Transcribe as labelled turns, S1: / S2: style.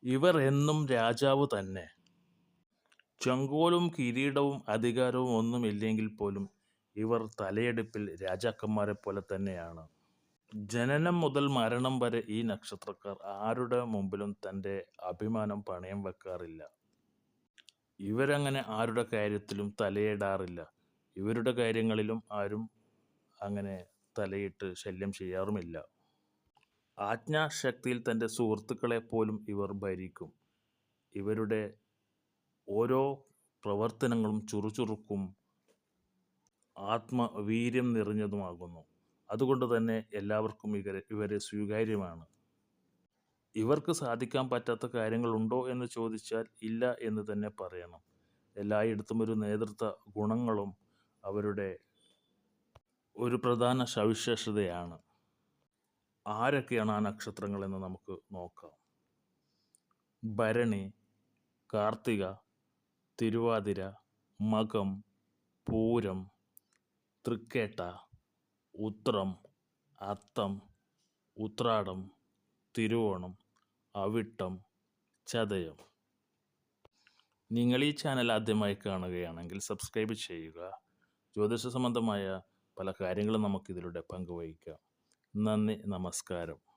S1: ഇവർ എന്നും രാജാവ് തന്നെ. ചെങ്കോലും കിരീടവും അധികാരവും ഒന്നുമില്ലെങ്കിൽ പോലും ഇവർ തലയെടുപ്പിൽ രാജാക്കന്മാരെപ്പോലെ തന്നെയാണ്. ജനനം മുതൽ മരണം വരെ ഈ നക്ഷത്രക്കാർ ആരുടെ മുമ്പിലും തൻ്റെ അഭിമാനം പണയം വെക്കാറില്ല. ഇവരങ്ങനെ ആരുടെ കാര്യത്തിലും തലയിടാറില്ല. ഇവരുടെ കാര്യങ്ങളിലും ആരും അങ്ങനെ തലയിട്ട് ശല്യം ചെയ്യാറുമില്ല. ആജ്ഞാശക്തിയിൽ തൻ്റെ സുഹൃത്തുക്കളെപ്പോലും ഇവർ ഭരിക്കും. ഇവരുടെ ഓരോ പ്രവർത്തനങ്ങളും ചുറുചുറുക്കും ആത്മവീര്യം നിറഞ്ഞതുമാകുന്നു. അതുകൊണ്ട് തന്നെ എല്ലാവർക്കും ഇവരെ സ്വീകാര്യമാണ്. ഇവർക്ക് സാധിക്കാൻ പറ്റാത്ത കാര്യങ്ങളുണ്ടോ എന്ന് ചോദിച്ചാൽ ഇല്ല എന്ന് തന്നെ പറയണം. എല്ലായിടത്തും ഒരു നേതൃത്വ ഗുണങ്ങളും അവരുടെ ഒരു പ്രധാന സവിശേഷതയാണ്. ആരൊക്കെയാണ് ആ നക്ഷത്രങ്ങളെന്ന് നമുക്ക് നോക്കാം. ഭരണി, കാർത്തിക, തിരുവാതിര, മകം, പൂരം, തൃക്കേട്ട, ഉത്രം, അത്തം, ഉത്രാടം, തിരുവോണം, അവിട്ടം, ചതയം. നിങ്ങൾ ഈ ചാനൽ ആദ്യമായി കാണുകയാണെങ്കിൽ സബ്സ്ക്രൈബ് ചെയ്യുക. ജ്യോതിഷ സംബന്ധമായ പല കാര്യങ്ങളും നമുക്കിതിലൂടെ പങ്കുവയ്ക്കാം. നന്ദി, നമസ്കാരം.